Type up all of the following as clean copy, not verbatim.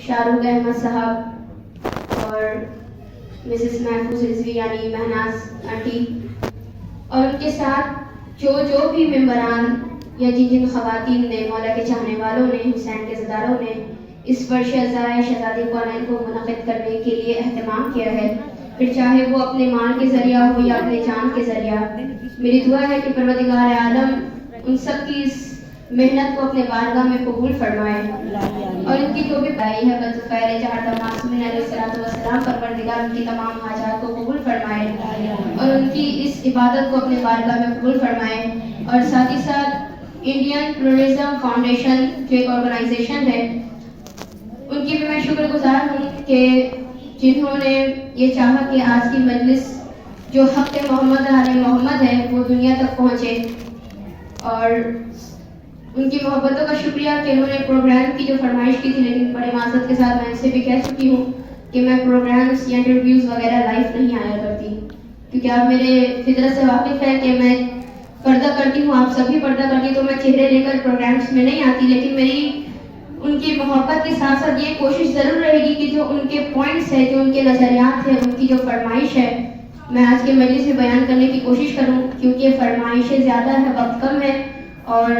شاہ رخ احمد صاحب اور مسز محفوظ رضوی یعنی مہناز آنٹی، اور ان کے ساتھ جو بھی ممبران یا جن خواتین نے، مولا کے چاہنے والوں نے، حسین کے زداروں نے اس فرش ازائے شہزادی کونین کو منعقد کرنے کے لیے اہتمام کیا ہے، پھر چاہے وہ اپنے مال کے ذریعہ ہو یا اپنے جان کے ذریعہ، میری دعا ہے کہ پروردگار عالم ان سب کی اس محنت کو اپنے بارگاہ میں قبول فرمائے، اور ان کی جو بھی بائی ہے بذخیر جہاں معصومین علیہ السلام، پروردگار ان کی تمام حاجات کو قبول فرمائے اور ان کی اس عبادت کو اپنے بارگاہ میں قبول فرمائے، اور ساتھ ہی ساتھ انڈین پلورلزم فاؤنڈیشن جو ایک آرگنائزیشن ہے، ان کی بھی میں شکر گزار ہوں کہ جنہوں نے یہ چاہا کہ آج کی مجلس جو حق محمد علیہ محمد ہے وہ دنیا تک پہنچے، اور ان کی محبتوں کا شکریہ کہ انہوں نے پروگرام کی جو فرمائش کی تھی، لیکن بڑے معذرت کے ساتھ میں ان سے بھی کہہ چکی ہوں کہ میں پروگرامز یا انٹرویوز وغیرہ لائف نہیں آیا کرتی، کیونکہ آپ میرے فطرت سے واقف ہے کہ میں پردہ کرتی ہوں، آپ سبھی پردہ کرتی، تو میں چہرے لے کر پروگرامز میں نہیں آتی، لیکن میری ان کی محبت کے ساتھ ساتھ یہ کوشش ضرور رہے گی کہ جو ان کے پوائنٹس ہیں، جو ان کے نظریات ہیں، ان کی جو فرمائش ہے، میں آج کے مجلس میں بیان کرنے کی کوشش کروں، کیونکہ فرمائشیں زیادہ ہے، وقت کم ہے، اور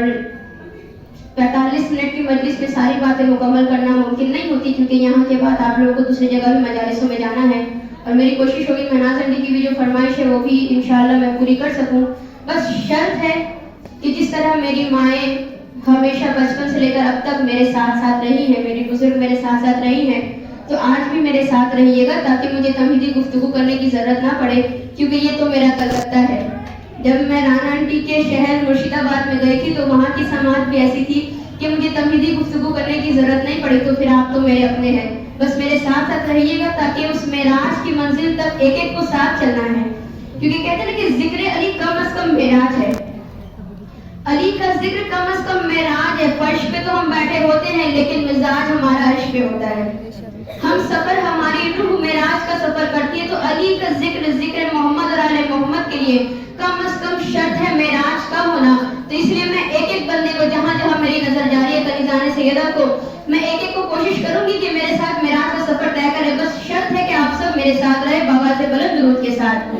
45 منٹ کی مجلس میں ساری باتیں مکمل کرنا ممکن نہیں ہوتی، کیونکہ یہاں کے بعد آپ لوگوں کو دوسری جگہ بھی مجالسوں میں جانا ہے، اور میری کوشش ہوگی مہناز آنٹی کی بھی جو فرمائش ہے وہ بھی انشاءاللہ میں پوری کر سکوں، بس شرط ہے کہ جس طرح میری مائیں ہمیشہ بچپن سے لے کر اب تک میرے ساتھ ساتھ رہی ہیں، میری بزرگ میرے ساتھ ساتھ رہی ہیں، تو آج بھی میرے ساتھ رہیے گا تاکہ مجھے تمہیدی گفتگو کرنے کی ضرورت نہ پڑے، کیونکہ یہ تو میرا کلکتہ ہے۔ جب میں رانا آنٹی کے شہر مرشد آباد میں گئی تھی تو وہاں کی سماعت بھی ایسی تھی کہ مجھے تمہیدی گفتگو کرنے کی ضرورت نہیں پڑی، تو پھر آپ تو میرے اپنے ہیں، بس میرے ساتھ ساتھ رہیے گا تاکہ اس معراج کی منزل تک ایک ایک کو ساتھ چلنا ہے، کیونکہ کہتے ہیں کہ ذکر علی کم از کم معراج ہے، علی کا ذکر کم از کم معراج ہے، فرش پہ تو ہم بیٹھے ہوتے ہیں لیکن مزاج ہمارا عرش پہ ہوتا ہے، ہم سفر ہماری روح معراج کا سفر کرتی ہے، تو علی کا ذکر محمد اور آل محمد کے لیے کم از کم شرط ہے معراج کا ہونا، تو اس لیے میں ایک ایک بندے کو جہاں جہاں میری نظر جاری ہے کنیزان سیدہ کو میں ایک ایک کو کوشش کروں گی کہ میرے ساتھ معراج کا سفر طے کرے، بس شرط ہے کہ آپ سب میرے ساتھ رہے، بابا سے بلند درود کے ساتھ۔